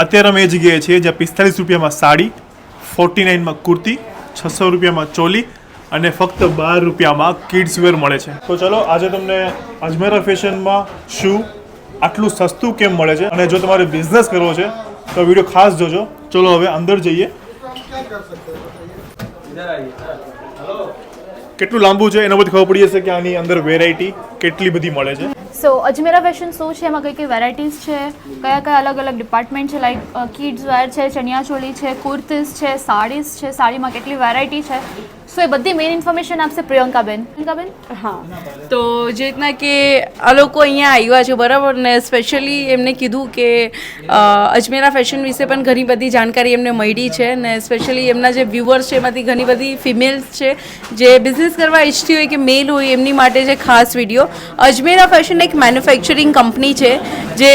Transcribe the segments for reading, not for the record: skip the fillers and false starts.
અત્યારે અમે એ જગ્યાએ છીએ જ્યાં 45 રૂપિયામાં સાડી, 49 માં કુર્તી, 600 રૂપિયામાં ચોલી અને ફક્ત 12 રૂપિયામાં કિડ્સ વેર મળે છે. તો ચલો આજે તમને અજમેરા ફેશનમાં શું આટલું સસ્તું કેમ મળે છે અને જો તમારે બિઝનેસ કરવો છે તો વિડીયો ખાસ જોજો. ચલો હવે અંદર જઈએ. કેટલું લાંબુ છે એના પરથી ખબર પડી જશે કે આની અંદર વેરાયટી કેટલી બધી મળે છે. સો અજમેરા ફેશન શું છે, એમાં કઈ કઈ વેરાયટીઝ છે, કયા કયા અલગ અલગ ડિપાર્ટમેન્ટ છે, લાઈક કિડ્સ વેર છે, ચણિયા ચોલી છે, કુર્તીઝ છે, સાડીઝ છે, સાડીમાં કેટલી વેરાયટી છે. સો એ બધી મેઇન ઇન્ફોર્મેશન આપશે પ્રિયંકાબેન. હા, તો જે રીતના કે આ લોકો અહીંયા આવ્યા છે બરાબર ને, સ્પેશિયલી એમને કીધું કે અજમેરા ફેશન વિશે પણ ઘણી બધી જાણકારી એમને મળી છે ને સ્પેશિયલી એમના જે વ્યુઅર્સ છે એમાંથી ઘણી બધી ફિમેલ્સ છે જે બિઝનેસ કરવા ઈચ્છતી હોય કે મેલ હોય એમની માટે છે ખાસ વિડીયો. અજમેરા ફેશન એક મેન્યુફેક્ચરિંગ કંપની છે જે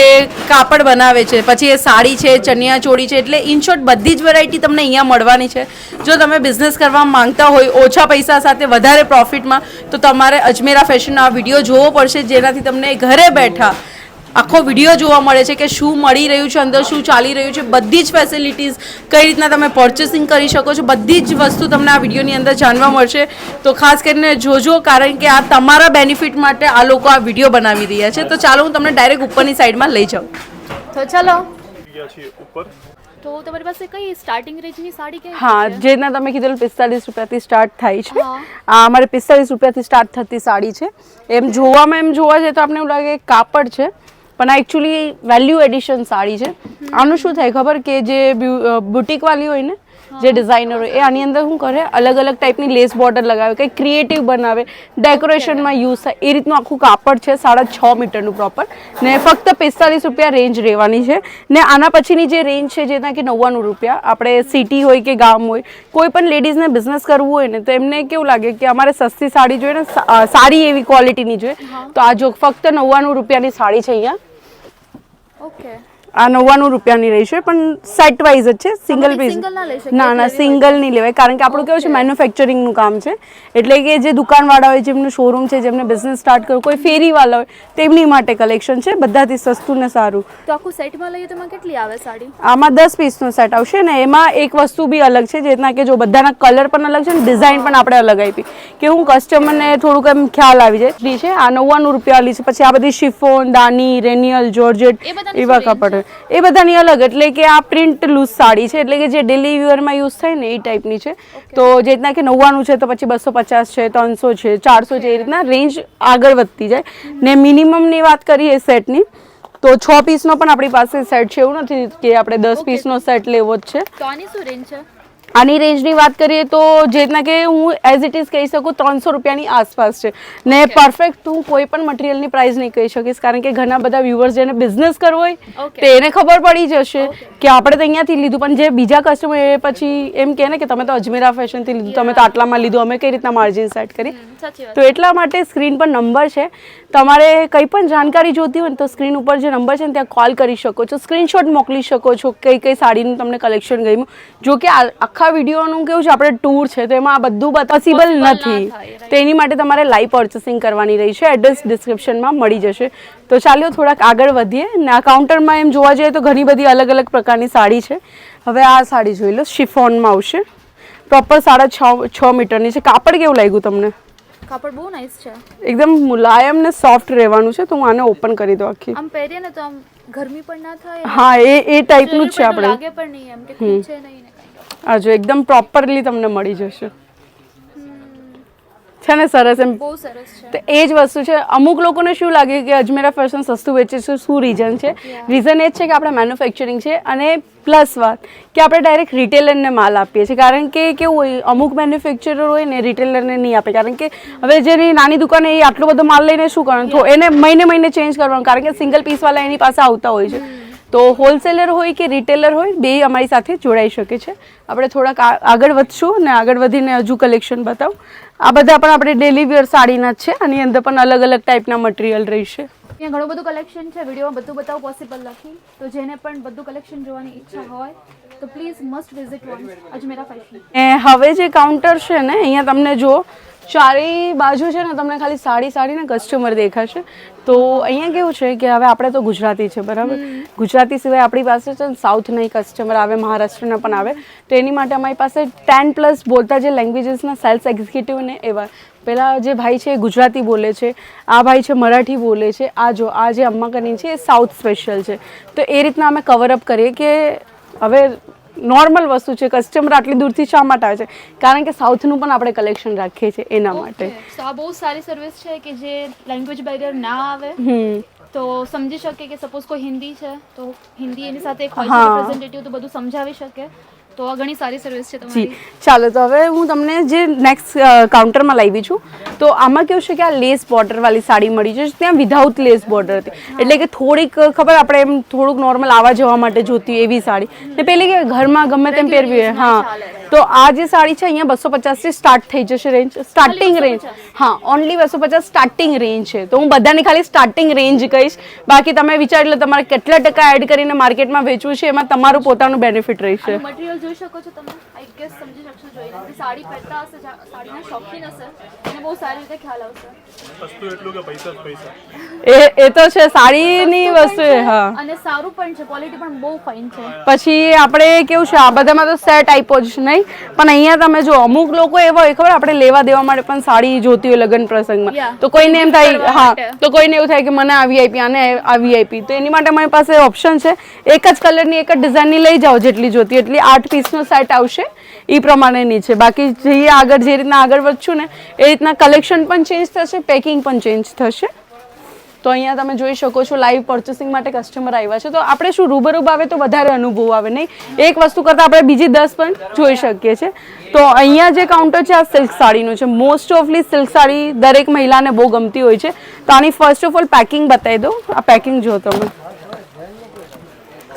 કાપડ બનાવે છે, પછી એ સાડી છે, ચણિયા ચોળી છે, એટલે ઇન શોર્ટ બધી જ વેરાયટી તમને અહીંયા મળવાની છે. જો તમે બિઝનેસ કરવા માંગતા હોય ઓછા પૈસા સાથે વધારે પ્રોફિટમાં તો તમારે અજમેરા ફેશનનો આ વિડીયો જોવો પડશે, જેનાથી તમને ઘરે બેઠા આખો વિડીયો જોવા મળે છે કે શું મળી રહ્યું છે, અંદર શું ચાલી રહ્યું છે, બધી જ ફેસિલિટીઝ, કઈ રીતના તમે પરચેસિંગ કરી શકો છો, બધી જ વસ્તુ તમને આ વિડીયોની અંદર જાણવા મળશે. તો ખાસ કરીને જોજો, કારણ કે આ તમારા બેનિફિટ માટે આ લોકો આ વિડીયો બનાવી રહ્યા છે. તો ચાલો હું તમને ડાયરેક્ટ ઉપરની સાઈડમાં લઈ જાઉં. તો ચલો. ઉપર તો તમારી પાસે કઈ સ્ટાર્ટિંગ રેન્જની સાડી કઈ? હા, જે રીતના તમે કીધેલું 45 રૂપિયાથી સ્ટાર્ટ થાય છે, હા. આ અમારે 45 રૂપિયાથી સ્ટાર્ટ થતી સાડી છે. એમ જોવામાં એમ જોવા જઈએ તો આપણે એવું લાગે કાપડ છે, પણ આ એકચ્યુઅલી વેલ્યુ એડિશન સાડી છે. આનું શું થાય ખબર કે જે બુટીકવાળી હોય ને, જે ડિઝાઇનર હોય એ આની અંદર શું કરે, અલગ અલગ ટાઈપની લેસ બોર્ડર લગાવે, કંઈક ક્રિએટિવ બનાવે, ડેકોરેશનમાં યુઝ થાય, એ રીતનું આખું કાપડ છે. 6.5 મીટરનું પ્રોપર ને ફક્ત 45 રૂપિયા રેન્જ રહેવાની છે. ને આના પછીની જે રેન્જ છે જેના કે 99 રૂપિયા. આપણે સિટી હોય કે ગામ હોય, કોઈ પણ લેડીઝને બિઝનેસ કરવું હોય ને તો એમને કેવું લાગે કે અમારે સસ્તી સાડી જોઈએ ને, સારી એવી ક્વોલિટીની જોઈએ, તો આ જો ફક્ત 99 રૂપિયાની સાડી છે અહીંયા. ઓકે, આ 99 રૂપિયાની રહેશે, પણ સેટ વાઇઝ જ છે, સિંગલ પીસ. ના, સિંગલ નહીં લેવાય, કારણ કે આપણું કેવું છે મેન્યુફેક્ચરિંગનું કામ છે, એટલે કે જે દુકાનવાળા હોય, જેમનું શોરૂમ છે, જેમને બિઝનેસ સ્ટાર્ટ કરવું, કોઈ ફેરીવાળા હોય, તેમની માટે કલેક્શન છે, બધાથી સસ્તું ને સારું. તો આખું સેટમાં લઈએ તો એમાં કેટલી આવે સાડી? આમાં 10 પીસનો સેટ આવશે ને એમાં એક વસ્તુ બી અલગ છે, જેના કે જો બધાના કલર પણ અલગ છે ને ડિઝાઇન પણ આપણે અલગ આપી કે હું કસ્ટમરને થોડુંક એમ ખ્યાલ આવી જાય છે. આ 99 રૂપિયાની છે. પછી આ બધી શિફોન, દાની, રેનિયલ, જોર્જેટ એવા કાપડ, એ બધાની અલગ, એટલે કે આ પ્રિન્ટ લૂઝ સાડી છે, એટલે કે જે ડેલી વેરમાં યુઝ થાય ને એ ટાઈપની છે. તો જે રીતના કે 99 છે તો પછી 250 છે, 300 છે, 400 છે, એ રીતના રેન્જ આગળ વધતી જાય. ને મિનિમમની વાત કરીએ સેટની તો 6 પીસનો પણ આપણી પાસે સેટ છે, એવું નથી કે આપણે 10 પીસનો સેટ લેવો જ છે. તો આની શું રેન્જ છે? આની રેન્જની વાત કરીએ તો જે રીતના કે હું એઝ ઇટ ઇઝ કહી શકું 300 રૂપિયાની આસપાસ છે. ને પરફેક્ટ હું કોઈ પણ મટીરિયલની પ્રાઇસ નહીં કહી શકીશ, કારણ કે ઘણા બધા વ્યુઅર્સ જેને બિઝનેસ કરવો હોય તો એને ખબર પડી જશે કે આપણે તો અહીંયાથી લીધું, પણ જે બીજા કસ્ટમર એ પછી એમ કહે ને કે તમે તો અજમેરા ફેશનથી લીધું, તમે તો આટલામાં લીધું, અમે કઈ રીતના માર્જિન સેટ કરી. તો એટલા માટે સ્ક્રીન પર નંબર છે, તમારે કંઈ પણ જાણકારી જોતી હોય ને તો સ્ક્રીન ઉપર જે નંબર છે ને ત્યાં કોલ કરી શકો છો, સ્ક્રીનશોટ મોકલી શકો છો કઈ કઈ સાડીનું તમને કલેક્શન ગમ્યું. જો કે આખા વિડીયોનું કેવું છે, આપણે ટૂર છે તો એમાં આ બધું પોસિબલ નથી, તો એની માટે તમારે લાઈવ પર્ચેસિંગ કરવાની રહી છે. એડ્રેસ ડિસ્ક્રિપ્શનમાં મળી જશે. તો ચાલો થોડાક આગળ વધીએ ને આ કાઉન્ટરમાં એમ જોવા જઈએ તો ઘણી બધી અલગ અલગ પ્રકારની સાડી છે. હવે આ સાડી જોઈ લો, શિફોનમાં આવશે, પ્રોપર 6.5 મીટરની છે. કાપડ કેવું લાગ્યું તમને? કાપડ બહુ નાઈસ છે, એકદમ મુલાયમ ને સોફ્ટ રહેવાનું છે. તો હું આને ઓપન કરી દઉં આખી. આમ પહેરીએ ને તો આમ ગરમી પણ ના થાય. હા, એ ટાઈપનું જ છે. આપણે લાગે પણ નહીં એમ કે ખૂંચે નહીં ને. આ જો એકદમ પ્રોપરલી તમને મળી જશે, છે ને સરસ એમ. બહુ સરસ છે. તો એ જ વસ્તુ છે. અમુક લોકોને શું લાગે કે અજમેરા ફેશન સસ્તું વેચે છે, શું રીઝન છે? રીઝન એ જ છે કે આપણે મેન્યુફેક્ચરિંગ છે, અને પ્લસ વાત કે આપણે ડાયરેક્ટ રિટેલરને માલ આપીએ છીએ. કારણ કે કેવું હોય, અમુક મેન્યુફેક્ચરર હોય ને રિટેલરને નહીં આપે, કારણ કે હવે જેની નાની દુકાને એ આટલો બધો માલ લઈને શું કરવાનું, તો એને મહિને ચેન્જ કરવાનું, કારણ કે સિંગલ પીસવાળા એની પાસે આવતા હોય છે. તો હોલસેલર હોય કે રિટેલર હોય, બે અમારી સાથે જોડાઈ શકે છે. આપણે થોડાક આગળ વધશું ને આગળ વધીને હજુ કલેક્શન બતાવું. આ બધા પણ આપણે ડેલી વેર સાડીના જ છે. આની અંદર પણ અલગ અલગ ટાઈપના મટીરિયલ રહેશે. અહીંયા ઘણું બધું કલેક્શન છે, વિડીયોમાં બધું બતાવવું પોસિબલ નથી, તો જેને પણ બધું કલેક્શન જોવાની ઈચ્છા હોય તો please must visit once Ajmera fashion. હવે જે કાઉન્ટર છે ને અહીંયા તમને જો ચારે બાજુ છે ને તમને ખાલી સાડી ને કસ્ટમર દેખાશે. તો અહીંયા કેવું છે કે હવે આપણે તો ગુજરાતી છે બરાબર, ગુજરાતી સિવાય આપણી પાસે છે સાઉથના કસ્ટમર આવે, મહારાષ્ટ્રના પણ આવે. તો એની માટે અમારી પાસે 10+ બોલતા જે લેંગ્વેજીસના સેલ્સ એક્ઝિક્યુટિવ ને એવા પેલા જે ભાઈ છે એ ગુજરાતી બોલે છે, આ ભાઈ છે મરાઠી બોલે છે, આ જે અમ્મા કરીને છે એ સાઉથ સ્પેશિયલ છે. તો એ રીતના અમે કવરઅપ કરીએ કે હવે નોર્મલ વસ્તુ છે, કસ્ટમર આટલી દૂરથી શા માટે આવે છે, કારણ કે સાઉથનું પણ આપણે કલેક્શન રાખીએ છીએ એના માટે. તો આ બહુ સારી સર્વિસ છે કે જે લેંગ્વેજ બેરિયર ના આવે તો સમજી શકે કે સપોઝ કોઈ હિન્દી છે તો હિન્દી એની સાથે એક રિપ્રેઝેન્ટેટિવ તો બધું સમજાવી શકે. તો આ ઘણી સારી સર્વિસ છે તમારી. ચાલો તો હવે હું તમને જે નેક્સ્ટ કાઉન્ટરમાં લાવી છું તો આમાં કેવું છે કે આ લેસ બોર્ડરવાળી સાડી મળી છે, ત્યાં વિધાઉટ લેસ બોર્ડર હતી, એટલે કે થોડીક ખબર આપણે એમ થોડુંક નોર્મલ આવવા જવા માટે જોતી એવી સાડી ને પેલી કે ઘરમાં ગમે તેમ પહેરવી હોય. હા, તો આ જે સાડી છે અહીંયા 250 થી સ્ટાર્ટ થઈ જશે રેન્જ, સ્ટાર્ટિંગ રેન્જ. હા, ઓનલી 250 સ્ટાર્ટિંગ રેન્જ છે. તો હું બધાને ખાલી સ્ટાર્ટિંગ રેન્જ કહીશ, બાકી તમે વિચારી લો તમારે કેટલા ટકા એડ કરીને માર્કેટમાં વેચવું છે એમાં તમારું પોતાનું બેનિફિટ રહેશે. મટીરિયલ જોઈ શકો છો તમે, આઈ ગેસ સમજી શકશો જોઈને. જે સાડી પહેરતા હશે, સાડીના શોખીન હશે એને બહુ સારી રીતે ખ્યાલ આવશે. વસ્તુ એટલું કે પૈસા જ પૈસા. એ તો છે સાડીની વસ્તુ. હા, અને સારું પણ છે, ક્વોલિટી પણ બહુ ફાઇન છે. પછી આપણે કેવું છે આ બધામાં તો સેટ આપ્યો જ નહીં, પણ અહીંયા તમે જો અમુક લોકો એવા હોય ખબર આપણે લેવા દેવા માટે પણ સાડી જોતી હોય લગ્ન પ્રસંગમાં, તો કોઈને એમ થાય હા, તો કોઈને એવું થાય કે મને આવી આપી આને આવી આપી, તો એની માટે અમારી પાસે ઓપ્શન છે. એક જ કલરની એક જ ડિઝાઇનની લઈ જાઓ, જેટલી જોતી એટલી 8 પીસનો સેટ આવશે એ પ્રમાણેની છે. બાકી જઈએ આગળ, જે રીતના આગળ વધશું ને એ રીતના કલેક્શન પણ ચેન્જ થશે, પેકિંગ પણ ચેન્જ થશે. તો અહીંયા તમે જોઈ શકો છો લાઈવ પર્ચેસિંગ માટે કસ્ટમર આવ્યા છે, તો આપણે શું રૂબરૂ આવે તો વધારે અનુભવ આવે, નહીં એક વસ્તુ કરતાં આપણે બીજી 10 પણ જોઈ શકીએ છીએ. તો અહીંયા જે કાઉન્ટર છે આ સિલ્ક સાડીનું છે. મોસ્ટ ઓફલી સિલ્ક સાડી દરેક મહિલાને બહુ ગમતી હોય છે. તો આની ફર્સ્ટ ઓફ ઓલ પેકિંગ બતાવી દો. આ પેકિંગ જો તમે,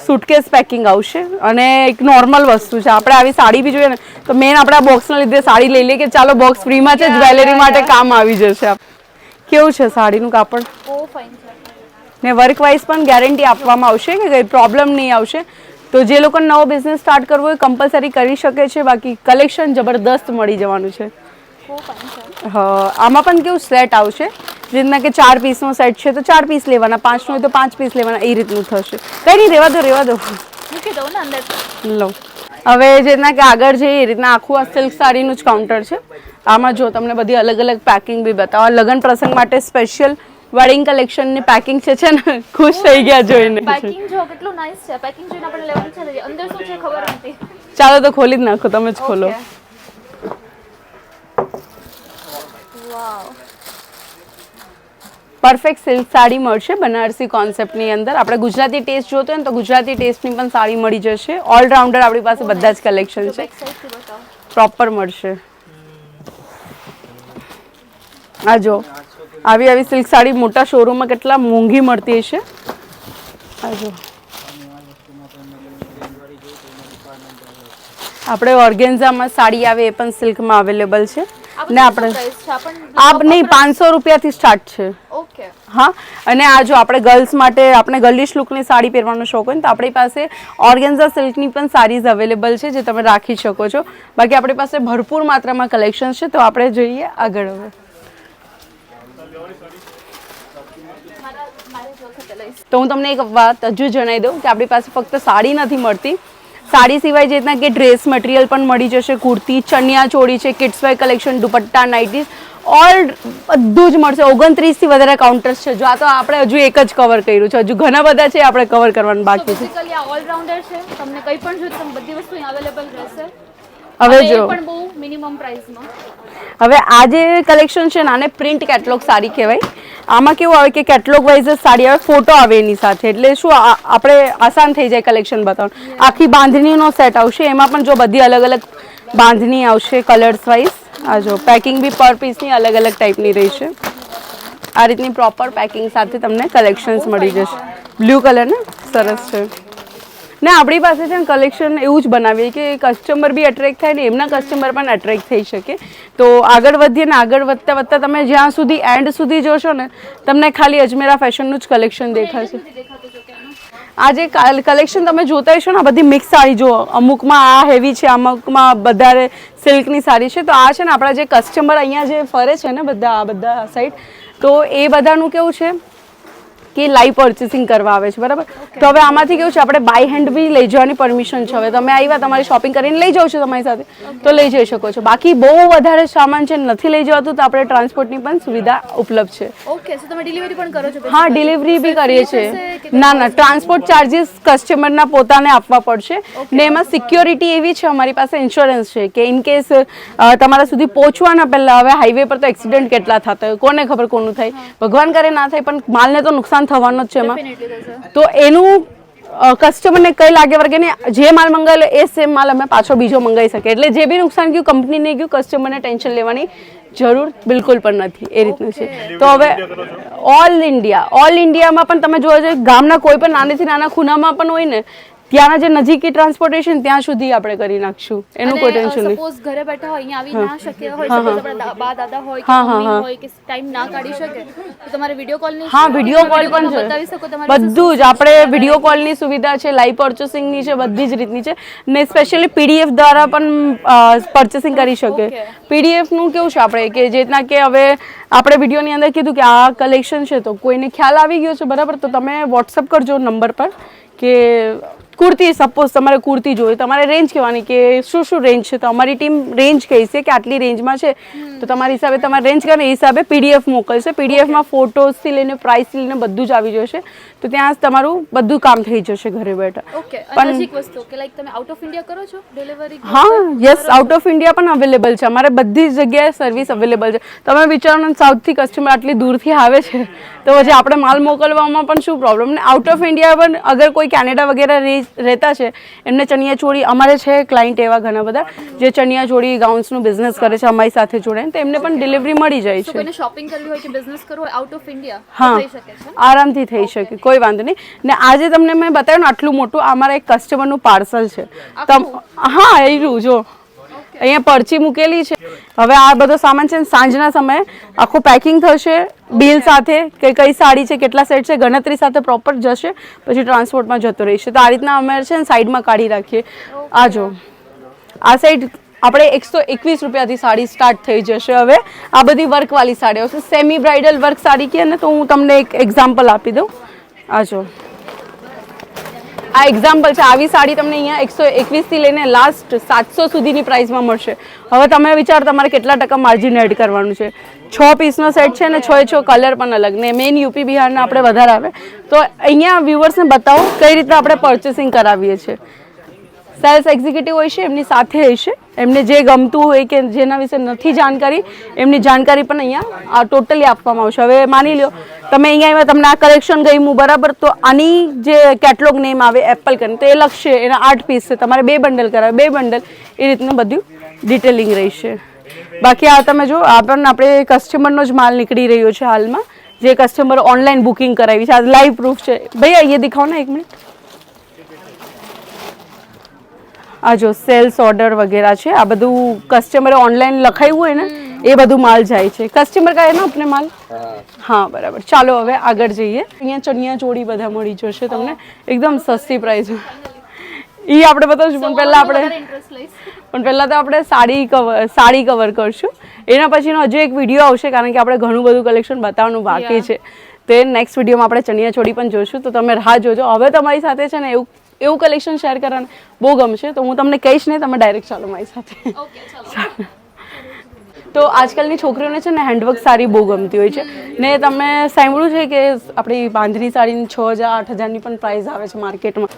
સુટકેસ પેકિંગ આવશે અને એક નોર્મલ વસ્તુ છે. આપણે આવી સાડી બી જોઈએ ને તો મેન આપણે આ બોક્સના લીધે સાડી લઈ લઈએ કે ચાલો બોક્સ ફ્રીમાં છે, જ્વેલરી માટે કામ આવી જશે. કેવું છે સાડીનું કાપડ? બહુ ફાઇન છે ને વર્ક વાઇઝ પણ ગેરંટી આપવામાં આવશે કે કંઈ પ્રોબ્લેમ નહીં આવશે. તો જે લોકોને નવો બિઝનેસ સ્ટાર્ટ કરવો હોય કમ્પલસરી કરી શકે છે. બાકી કલેક્શન જબરદસ્ત મળી જવાનું છે. હા, આમાં પણ કેવું સેટ આવશે, જેના કે 4 પીસનો સેટ છે તો 4 પીસ લેવાના, 5નો હોય તો 5 પીસ લેવાના, એ રીતનું થશે. કંઈ નહીં, રહેવા દો મૂકી દો ને અંદર. લો હવે જેના કે આગળ જઈએ એ રીતના આખું આ સિલ્ક સાડીનું જ કાઉન્ટર છે. આમાં જો તમને બધી અલગ અલગ પેકિંગ બી બતાવો. લગ્ન પ્રસંગ માટે સ્પેશિયલ વેડિંગ કલેક્શનની પેકિંગ છે ને ખુશ થઈ ગયા જોઈને. પેકિંગ જો કેટલું નાઇસ છે. પેકિંગ જોઈને આપણે લેવાનું છે, અંદર શું છે ખબર નથી. ચાલો તો ખોલી જ નાખો, તમે જ ખોલો. વાવ, પરફેક્ટ સિલ્ક સાડી મળશે બનારસી કોન્સેપ્ટની અંદર. આપણે ગુજરાતી ટેસ્ટ જોતો હોય ને તો ગુજરાતી ટેસ્ટની પણ સાડી મળી જશે. ઓલરાઉન્ડર આપણી પાસે બધા જ કલેક્શન છે, પ્રોપર મળશે. આ જો આવી સિલ્ક સાડી મોટા શોરૂમમાં કેટલા મોંઘી મળતી હશે. આ જો આપણે ઓર્ગેન્ઝામાં સાડી આવે એ પણ સિલ્કમાં અવેલેબલ છે ને આપણે આપ નહીં 500 રૂપિયાથી સ્ટાર્ટ છે. ઓકે. હા, અને આ જો આપણે ગર્લ્સ માટે આપણે ગર્લિશ લુકની સાડી પહેરવાનો શોખ હોય ને તો આપણી પાસે ઓર્ગેન્ઝા સિલ્કની પણ સાડીઝ અવેલેબલ છે જે તમે રાખી શકો છો. બાકી આપણી પાસે ભરપૂર માત્રામાં કલેક્શન છે. તો આપણે જોઈએ આગળ. હવે તો હું તમને એક વાત હજુ જણાવી દઉં કે આપણી પાસે ફક્ત સાડી નથી મળતી, સાડી સિવાય જે રીતના કે ડ્રેસ મટીરિયલ પણ મળી જશે, કુર્તી, ચણિયા ચોળી છે, kids wear collection, dupatta, nighties, all બધું જ મળશે. 29 થી વધારે કાઉન્ટર્સ છે. જો આ તો આપણે હજુ એક જ કવર કર્યું છે, હજુ ઘણા બધા છે આપણે કવર કરવાનું બાકી છે. બેઝિકલી આ ઓલરાઉન્ડર છે, તમને કંઈ પણ જોઈએ તમને બધી વસ્તુ અહીં અવેલેબલ રહેશે. હવે જો પણ બહુ મિનિમમ પ્રાઇસમાં. હવે આ જે કલેક્શન છે ને આને પ્રિન્ટ કેટલોગ સાડી કહેવાય. આમાં કેવું આવે કે કેટલોગ વાઇઝ જ સાડી આવે, ફોટો આવે એની સાથે, એટલે શું આપણે આસાન થઈ જાય કલેક્શન બતાવવાનું. આખી બાંધણીનો સેટ આવશે, એમાં પણ જો બધી અલગ અલગ બાંધણી આવશે કલર્સ વાઇઝ. આ જો પેકિંગ બી પર પીસની અલગ અલગ ટાઈપની રહેશે. આ રીતની પ્રોપર પેકિંગ સાથે તમને કલેક્શન્સ મળી જશે. બ્લુ કલર ને સરસ છે ને આપણી પાસે છે ને કલેક્શન એવું જ બનાવીએ કે કસ્ટમર બી અટ્રેક્ટ થાય ને એમના કસ્ટમર પણ અટ્રેક્ટ થઈ શકે. તો આગળ વધીએ ને આગળ વધતા તમે જ્યાં સુધી એન્ડ સુધી જોશો ને તમને ખાલી અજમેરા ફેશનનું જ કલેક્શન દેખાશે. આ જે કલેક્શન તમે જોતા હશો ને, આ બધી મિક્સ સાડી જો, અમુકમાં આ હેવી છે, અમુકમાં વધારે સિલ્કની સાડી છે. તો આ છે ને આપણા જે કસ્ટમર અહીંયા જે ફરે છે ને બધા સાઈડ, તો એ બધાનું કેવું છે કે લાઈવ પર્ચેસિંગ કરવા આવે છે, બરાબર. તો હવે આમાંથી કેવું છે, આપણે બાય હેન્ડ બી લઈ જવાની પરમિશન છે. હવે તમે આવ્યા, તમારી શોપિંગ કરીને લઈ જાઓ છો તમારી સાથે, તો લઈ જઈ શકો છો. બાકી બહુ વધારે સામાન છે, નથી લઈ જવાતું, તો આપણે ટ્રાન્સપોર્ટની પણ સુવિધા ઉપલબ્ધ છે. ઓકે, સો તમે ડિલિવરી પણ કરો છો? હા, ડિલિવરી બી કરીએ છીએ. ના, ટ્રાન્સપોર્ટ ચાર્જીસ કસ્ટમરના પોતાને આપવા પડશે. ને એમાં સિક્યોરિટી એવી છે, અમારી પાસે ઇન્સ્યોરન્સ છે કે ઇન કેસ તમારા સુધી પહોંચવાના પહેલા, હવે હાઈવે પર તો એક્સિડન્ટ કેટલા થતા હોય, કોને ખબર કોનું થાય, ભગવાન કરે ના થાય, પણ માલને તો નુકસાન થવાનો જ છે એમાં. તો એનું કસ્ટમરને કઈ લાગે વર્ગે ને જે માલ મંગાવેલો એ સેમ માલ અમે પાછો બીજો મંગાવી શકીએ. એટલે જે બી નુકસાન ગયું કંપનીને ગયું, કસ્ટમરને ટેન્શન લેવાની જરૂર બિલકુલ પણ નથી. એ રીતનું છે. તો હવે ઓલ ઇન્ડિયામાં પણ તમે જોવા જઈએ, ગામના કોઈ પણ નાનેથી નાના ખૂણામાં પણ હોય ને, ત્યાંના જે નજીકી ટ્રાન્સપોર્ટેશન ત્યાં સુધી આપણે કરી નાખશું, એનું કોઈ ટેન્શન નહીં. સપોઝ ઘરે બેઠા હોય, અહીંયા આવી ના શક્ય હોય, સપોઝ આપણા બા દાદા હોય કે મમ્મી હોય કે ટાઈમ ના કાઢી શકે, તો તમારે વિડિયો કોલની, હા, વિડિયો કોલ પણ છે, બતાવી શકો તમારે બધું જ. આપણે વિડિયો કોલની સુવિધા છે, લાઈવ પર્ચેસિંગની છે, બધી જ રીતની છે. ને સ્પેશિયલી પીડીએફ દ્વારા પણ પર્ચેસિંગ કરી શકે. પીડીએફ નું કેવું છે, આપણે કે જે રીતના કે હવે આપણે વિડીયોની અંદર કીધું કે આ કલેક્શન છે, તો કોઈને ખ્યાલ આવી ગયો છે, બરાબર, તો તમે વોટ્સઅપ કરજો નંબર પર કે કુર્તી, સપોઝ તમારે કુર્તી જોઈએ, તમારે રેન્જ કહેવાની કે શું શું રેન્જ છે, તો અમારી ટીમ રેન્જ કહેશે કે આટલી રેન્જમાં છે, તો તમારી હિસાબે તમારે રેન્જ કરે, એ હિસાબે પીડીએફ મોકલશે. પીડીએફમાં ફોટોઝથી લઈને પ્રાઇસથી લઈને બધું જ આવી જશે. તો ત્યાં તમારું બધું કામ થઈ જશે ઘરે બેઠા. ઓકે, અને નજીક વસ્તુ કે લાઈક તમે આઉટ ઓફ ઇન્ડિયા કરો છો ડિલિવરી? હા, યસ, આઉટ ઓફ ઇન્ડિયા પણ અવેલેબલ છે. અમારે બધી જ જગ્યાએ સર્વિસ અવેલેબલ છે. તમે વિચારો ને, સાઉથથી કસ્ટમર આટલી દૂરથી આવે છે, તો પછી આપણે માલ મોકલવામાં પણ શું પ્રોબ્લેમ. ને આઉટ ઓફ ઇન્ડિયા પણ અગર કોઈ કેનેડા વગેરે રહેતા છે, એમને ચણિયા ચોળી, અમારે છે ક્લાયન્ટ એવા ઘણા બધા જે ચણિયા ચોળી ગાઉન્સનું બિઝનેસ કરે છે અમારી સાથે જોડાઈને, તો એમને પણ ડિલિવરી મળી જાય છે. કોઈને શોપિંગ કરવી હોય કે બિઝનેસ કરવો હોય આઉટ ઓફ ઇન્ડિયા, હા, થઈ શકે છે, આરામથી થઈ શકે, કોઈ વાંધો નહીં. ને આજે તમને મેં બતાવ્યું ને આટલું મોટું, અમારા એક કસ્ટમરનું પાર્સલ છે. હા, એ જો અહીંયા પરચી મૂકેલી છે. હવે આ બધો સામાન છે, સાંજના સમયે આખું પેકિંગ થશે, બિલ સાથે કે કઈ સાડી છે, કેટલા સેટ છે, ગણતરી સાથે પ્રોપર જશે, પછી ટ્રાન્સપોર્ટમાં જતો રહેશે. તો આ રીતના અમે છે ને સાઈડમાં કાઢી રાખીએ. આ જો, આ સાઈડ આપણે 121 રૂપિયાથી સાડી સ્ટાર્ટ થઈ જશે. હવે આ બધી વર્કવાળી સાડી આવશે, સેમી બ્રાઇડલ વર્ક સાડી કહે ને, તો હું તમને એક એક્ઝામ્પલ આપી દઉં. આ જો, આ એક્ઝામ્પલ છે. આવી સાડી તમને અહીંયા 121 થી લઈને લાસ્ટ 700 સુધીની પ્રાઇસમાં મળશે. હવે તમે વિચાર, તમારે કેટલા ટકા માર્જિન એડ કરવાનું છે. 6 પીસનો સેટ છે ને 6 કલર પણ અલગ, ને મેઇન યુપી બિહારના આપણે વધારે આવે. તો અહીંયા વ્યુઅર્સને બતાવો કઈ રીતે આપણે પરચેસિંગ કરાવીએ છીએ. સેલ્સ એક્ઝિક્યુટિવ હોય છે, એમની સાથે હોય છે, એમને જે ગમતું હોય કે જેના વિશે નથી જાણકારી, એમની જાણકારી પણ અહીંયા ટોટલી આપવામાં આવશે. હવે માની લો તમે અહીંયા આવ્યા, તમને આ કલેક્શન ગમ્યું, બરાબર, તો આની જે કેટલોગ નેમ આવે એપલ કરીને, તો એ લખશે, એના 8 પીસ છે, તમારે 2 બંડલ કરાવે, 2 બંડલ, એ રીતનું બધું ડિટેલિંગ રહેશે. બાકી આ તમે જો, આપણે કસ્ટમરનો જ માલ નીકળી રહ્યો છે હાલમાં, જે કસ્ટમર ઓનલાઈન બુકિંગ કરાવી છે. આ લાઈવ પ્રૂફ છે. ભૈયા એ દિખાઓ ને, 1 મિનિટ. આ જો સેલ્સ ઓર્ડર વગેરે છે, આ બધું કસ્ટમરે ઓનલાઈન લખાયું હોય ને, એ બધું માલ જાય છે. કસ્ટમર કહે ને આપણે માલ, હા, બરાબર. ચાલો હવે આગળ જઈએ. અહીંયા ચણિયા ચોળી બધા મળી જશે તમને એકદમ સસ્તી પ્રાઇસ. એ આપણે બતાવશું, પણ પહેલા તો આપણે સાડી કવર કરશું. એના પછીનો હજુ એક વિડીયો આવશે, કારણ કે આપણે ઘણું બધું કલેક્શન બતાવવાનું બાકી છે. તો એ નેક્સ્ટ વિડીયોમાં આપણે ચણિયા ચોળી પણ જોઈશું, તો તમે રાહ જોજો. હવે તમારી સાથે છે ને એવું કલેક્શન શેર કરવાનું બહુ ગમશે, તો હું તમને કહીશ ને, તમે ડાયરેક્ટ ચાલો મારી સાથે. તો આજકાલની છોકરીઓને છે ને હેન્ડવર્ક સાડી બહુ ગમતી હોય છે. ને તમે સાંભળ્યું છે કે આપણી બાંધણી સાડીની 6,000-8,000ની પણ પ્રાઇસ આવે છે માર્કેટમાં.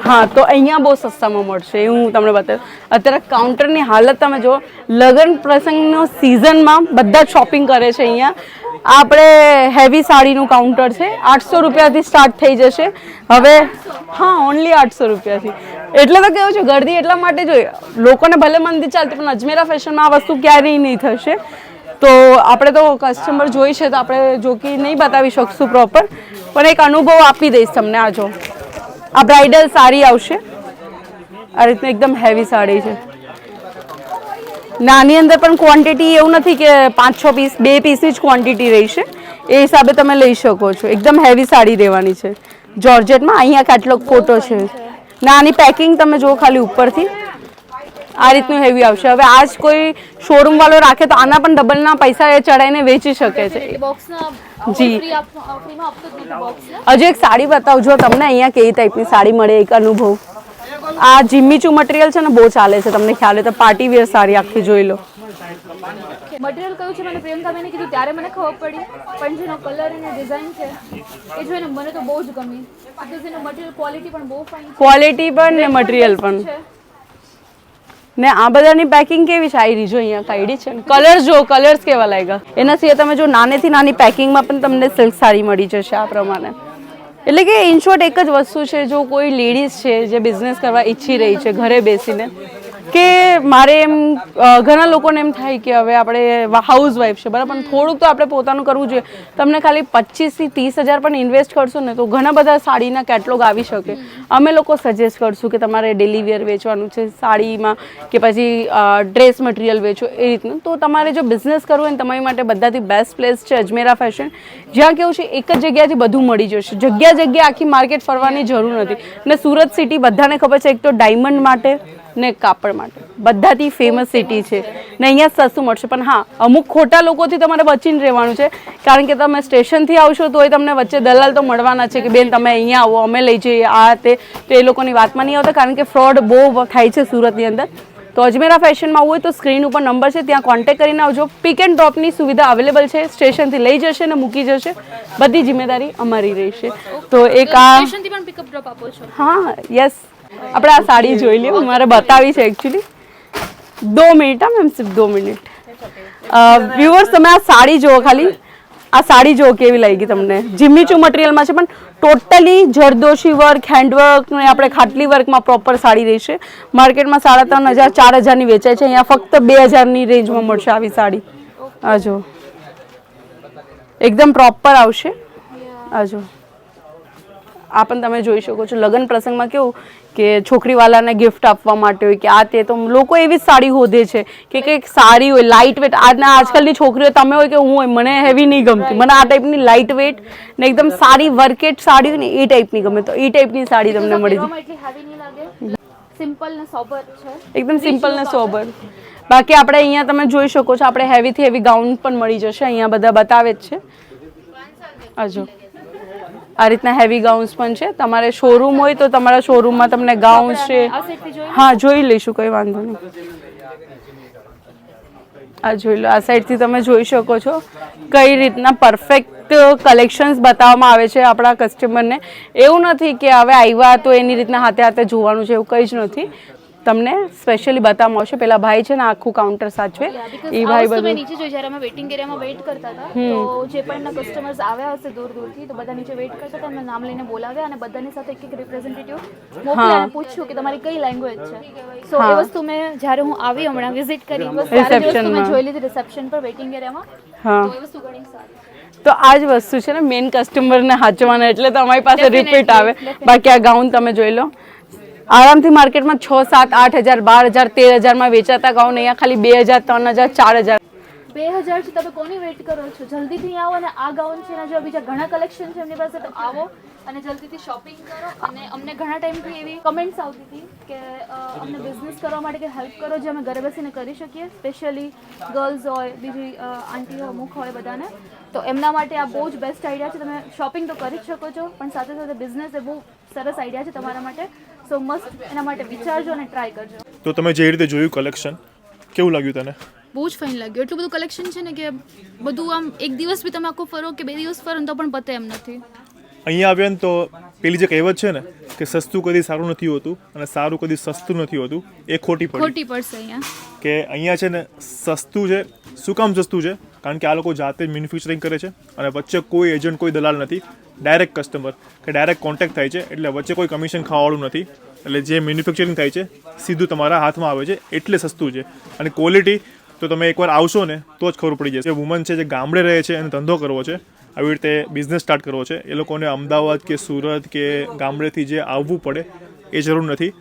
હા, તો અહીંયા બહુ સસ્તામાં મળશે, એ હું તમને બતાવું. અત્યારે કાઉન્ટરની હાલત તમે જો, લગ્ન પ્રસંગનો સિઝનમાં બધા શોપિંગ કરે છે અહીંયા. આપણે હેવી સાડીનું કાઉન્ટર છે, 800 રૂપિયાથી સ્ટાર્ટ થઈ જશે. હવે હા, ઓનલી 800 રૂપિયાથી. એટલે તો કેવું છે, ગરદી એટલા માટે જોઈએ, લોકોને ભલે મંદી ચાલતી, પણ અજમેરા ફેશનમાં આ વસ્તુ ક્યારેય નહીં થશે. તો આપણે તો કસ્ટમર જોઈ છે, તો આપણે જો કે નહીં બતાવી શકશું પ્રોપર, પણ એક અનુભવ આપી દઈશ તમને. આ જો, આ બ્રાઇડલ સાડી આવશે, આ રીતની એકદમ હેવી સાડી છે. નાની અંદર પણ ક્વોન્ટિટી એવું નથી કે 5-6 પીસ, 2 પીસની જ ક્વોન્ટિટી રહેશે. એ હિસાબે તમે લઈ શકો છો. એકદમ હેવી સાડી રહેવાની છે જોર્જેટમાં. અહીંયા કેટલોગ ફોટો છે ને આની પેકિંગ તમે જુઓ ખાલી ઉપરથી આ રીતનું હેવી આવશે. હવે આ જ કોઈ શોરૂમ વાળો રાખે તો આના પણ ડબલના પૈસા એ ચડાવીને વેચી શકે છે. જી હજુ એક સાડી બતાવજો તમને અહીંયા કેવી ટાઈપની સાડી મળે એક અનુભવ. આ જીમીચુ મટીરિયલ છે ને બહુ ચાલે છે, તમને ખ્યાલ હોય તો પાર્ટી વેર સાડી આખી જોઈ લો. મટીરિયલ કયું છે મને પ્રિયંકાબેને કીધું ત્યારે મને ખબર પડી, પણ જેનો કલર અને ડિઝાઇન છે એ જોઈને મને તો બહુ જ ગમી. બીકોઝ એનું મટીરિયલ ક્વોલિટી પણ બહુ ફાઇન છે, ક્વોલિટી પણ ને મટીરિયલ પણ. ને આ બધાની પેકિંગ કેવી છે આયરી જો અહીંયા કાઢી છે. કલર્સ જો કલર્સ કેવા લાગ્યા. એના સિવાય તમે જો નાનેથી નાની પેકિંગમાં પણ તમને સિલ્ક સાડી મળી જશે આ પ્રમાણે. એટલે કે ઇન શોર્ટ એક જ વસ્તુ છે, જો કોઈ લેડીઝ છે જે બિઝનેસ કરવા ઈચ્છી રહી છે ઘરે બેસીને, કે મારે એમ ઘણા લોકોને એમ થાય કે હવે આપણે હાઉસવાઈફ છે બરાબર, પણ થોડુંક તો આપણે પોતાનું કરવું જોઈએ. તમને ખાલી 25 થી 30 હજાર પણ ઇન્વેસ્ટ કરશો ને તો ઘણા બધા સાડીના કેટલોગ આવી શકે. અમે લોકો સજેસ્ટ કરશું કે તમારે ડેલી વેર વેચવાનું છે સાડીમાં કે પછી ડ્રેસ મટીરિયલ વેચો એ રીતનું. તો તમારે જો બિઝનેસ કરવું હોય ને તમારી માટે બધાથી બેસ્ટ પ્લેસ છે અજમેરા ફેશન, જ્યાં કેવું છે એક જ જગ્યાથી બધું મળી જશે. જગ્યા આખી માર્કેટ ફરવાની જરૂર નથી. ને સુરત સિટી બધાને ખબર છે, એક તો ડાયમંડ માટે ને કાપડ માટે બધાથી ફેમસ સિટી છે ને અહીંયા સસ્તું મળશે. પણ હા, અમુક ખોટા લોકોથી તમારે બચીને રહેવાનું છે, કારણ કે તમે સ્ટેશનથી આવશો તોય તમને વચ્ચે દલાલ તો મળવાના છે કે બેન તમે અહીંયા આવો અમે લઈ જઈએ આ તે, તો એ લોકોની વાતમાં નહીં આવતા, કારણ કે ફ્રોડ બહુ થાય છે સુરતની અંદર. તો અજમેરા ફેશનમાં આવવું હોય તો સ્ક્રીન ઉપર નંબર છે, ત્યાં કોન્ટેક્ટ કરીને આવજો. પિક એન્ડ ડ્રોપની સુવિધા અવેલેબલ છે, સ્ટેશનથી લઈ જશે ને મૂકી જશે, બધી જિમ્મેદારી અમારી રહેશે. તો એક આ સ્ટેશનથી પણ પિકઅપ ડ્રોપ આપો છો? હા યસ. આપણે આ સાડી જોઈ લઈએ, મારે બતાવી છે એકચ્યુઅલી. 2 મિનિટ હા મેમ, સિર્ફ 2 મિનિટ. વ્યુઅર્સ તમે આ સાડી જુઓ, ખાલી આ સાડી જુઓ કેવી લાગી તમને. જીમીચુ મટીરિયલમાં છે પણ ટોટલી જરદોશી વર્ક, હેન્ડવર્ક ને આપણે ખાટલી વર્કમાં પ્રોપર સાડી રહેશે. માર્કેટમાં 3,500 4,000ની વેચાય છે, અહીંયા ફક્ત 2,000ની રેન્જમાં મળશે આવી સાડી. આ જો એકદમ પ્રોપર આવશે. આ જો આ પણ તમે જોઈ શકો છો. લગ્ન પ્રસંગમાં કેવું કે છોકરીવાલાને ગિફ્ટ આપવા માટે હોય કે આ તે, તો લોકો એવી જ સાડી શોધે છે કે કંઈક સારી હોય લાઇટ વેટ. આજકાલની છોકરીઓ તમે હોય કે હું હોય, મને હેવી નહીં ગમતી, મને આ ટાઈપની લાઇટ વેટ ને એકદમ સારી વર્કેટ સાડી હોય ને એ ટાઈપની ગમે, તો એ ટાઈપની સાડી તમને મળી જાય. સિમ્પલ ને સોબર છે, એકદમ સિમ્પલ ને સોબર. બાકી આપણે અહીંયા તમે જોઈ શકો છો, આપણે હેવીથી હેવી ગાઉન પણ મળી જશે. અહીંયા બધા બતાવે જ છે. આ જો આ રીતના હેવી ગાઉન્સ પણ છે. તમારે શોરૂમ હોય તો તમારા શોરૂમમાં તમને ગાઉન્સ છે. હા જોઈ લઈશું, કંઈ વાંધો નહીં. આ જોઈ લો, આ સાઈડથી તમે જોઈ શકો છો કઈ રીતના પરફેક્ટ કલેક્શન્સ બતાવવામાં આવે છે આપણા કસ્ટમરને. એવું નથી કે હવે આવ્યા તો એની રીતના હાથે હાથે જોવાનું છે, એવું કંઈ જ નથી. તમને સ્પેશિયલી બતાવવામાં આવશે. પેલા ભાઈ છે ને આખું કાઉન્ટર સાચવે, એ ભાઈ બધું નીચે જોઈ. જ્યારે અમે વેઇટિંગ એરિયામાં વેઇટ કરતા હતા તો જે પણ કસ્ટમર્સ આવ્યા હશે દૂર દૂરથી, તો બધા નીચે વેઇટ કરતા હતા. એમના નામ લઈને બોલાવ્યા અને બધાની સાથે એક રિપ્રેઝેન્ટેટિવ મોકલ્યા અને પૂછ્યું કે તમારી કઈ લેંગ્વેજ છે. સો એ વસ્તુ મેં જ્યારે હું આવી હમણાં વિઝિટ કરી, બસ ત્યારે વસ્તુ મેં જોઈ લીધી રિસેપ્શન પર વેઇટિંગ એરિયામાં. હા, તો એ વસ્તુ ઘણી સારી. તો આ જ વસ્તુ છે ને મેઇન કસ્ટમરને હાચવાના, એટલે તો અમારી પાસે રિપીટ આવે. બાકી આ ગાઉન તમે જોઈ લો, આરામથી માર્કેટમાં 6, 7, 8 હજાર, 12 હજાર, 13 હજારમાં વેચાતા ગાઉન અહીંયા ખાલી 2,000, 3,000, 4,000. 2,000 છે. તમે કોની વેઇટ કરો છો? જલ્દીથી આવો. અને આ ગાઉન છે, જો બીજા ઘણા કલેક્શન છે એમની પાસે, તો આવો અને જલ્દીથી શોપિંગ કરો. અને અમને ઘણા ટાઈમથી એવી કમેન્ટ્સ આવતી હતી કે અમને બિઝનેસ કરવા માટે કે હેલ્પ કરો, જે અમે ઘરે બેસીને કરી શકીએ. સ્પેશિયલી ગર્લ્સ હોય, બીજી આંટીઓ અમુક હોય બધાને, તો એમના માટે આ બહુ જ બેસ્ટ આઈડિયા છે. તમે શોપિંગ તો કરી જ શકો છો, પણ સાથે સાથે બિઝનેસ એ બહુ સરસ આઈડિયા છે તમારા માટે. સો મસ્ટ એના માટે વિચારજો અને ટ્રાય કરજો. તો તમે જે રીતે જોયું કલેક્શન, કેવું લાગ્યું તને? બહુ જ ફાઇન લાગ્યું. એટલું બધું કલેક્શન છે ને કે બધું આમ એક દિવસ બી તમે આખું ફરો કે 2 દિવસ ફરો તો પણ પતે એમ નથી. અહીંયા આવ્યા ને તો પેલી જે કહેવત છે ને કે સસ્તું કદી સારું નથી હોતું અને સારું કદી સસ્તું નથી હોતું, એ ખોટી પડશે અહીંયા. કે અહીંયા છે ને સસ્તું છે. શું કામ સસ્તું છે? કારણ કે આ લોકો જાતે જ મેન્યુફેક્ચરિંગ કરે છે અને વચ્ચે કોઈ એજન્ટ, કોઈ દલાલ નથી. ડાયરેક્ટ કસ્ટમર કે ડાયરેક્ટ કોન્ટેક્ટ થાય છે, એટલે વચ્ચે કોઈ કમિશન ખાવાવાળું નથી. એટલે જે મેન્યુફેક્ચરિંગ થાય છે સીધું તમારા હાથમાં આવે છે, એટલે સસ્તું છે. અને ક્વોલિટી તો તમે એકવાર આવશો ને તો જ ખબર પડી જશે. જે વુમન છે જે ગામડે રહે છે અને ધંધો કરવો છે, આવી રીતે બિઝનેસ સ્ટાર્ટ કરવો છે, એ લોકોને અમદાવાદ કે સુરત કે ગામડેથી જે આવવું પડે એ જરૂર નથી.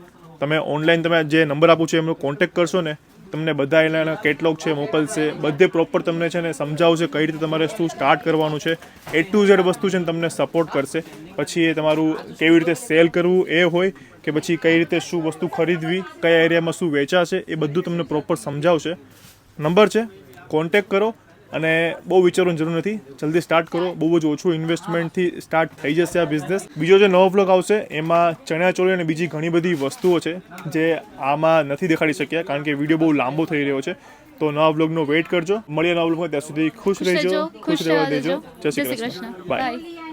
તમે ઓનલાઈન તમે જે નંબર આપું છું એમનો કોન્ટેક્ટ કરશો ને તમને બધા એના કેટલોગ છે મોકલશે, બધે પ્રોપર તમને છે ને સમજાવશે કઈ રીતે તમારે શું સ્ટાર્ટ કરવાનું છે. A to Z વસ્તુ છે ને તમને સપોર્ટ કરશે. પછી એ તમારું કેવી રીતે સેલ કરવું એ હોય કે પછી કઈ રીતે શું વસ્તુ ખરીદવી, કયા એરિયામાં શું વેચાશે, એ બધું તમને પ્રોપર સમજાવશે. નંબર છે, કોન્ટેક કરો અને બહુ વિચારવાની જરૂર નથી, જલ્દી સ્ટાર્ટ કરો. બહુ જ ઓછું ઇન્વેસ્ટમેન્ટથી સ્ટાર્ટ થઈ જશે આ બિઝનેસ. બીજો જે નવો બ્લોગ આવશે એમાં ચણિયાચોળી અને બીજી ઘણી બધી વસ્તુઓ છે જે આમાં નથી દેખાડી શક્યા કારણ કે વિડીયો બહુ લાંબો થઈ રહ્યો છે. તો નવા બ્લોગનો વેઇટ કરજો. મળીએ નવા બ્લોગમાં, ત્યાં સુધી ખુશ રહેજો, ખુશ રહેવા દેજો. જય શ્રી કૃષ્ણ, બાય.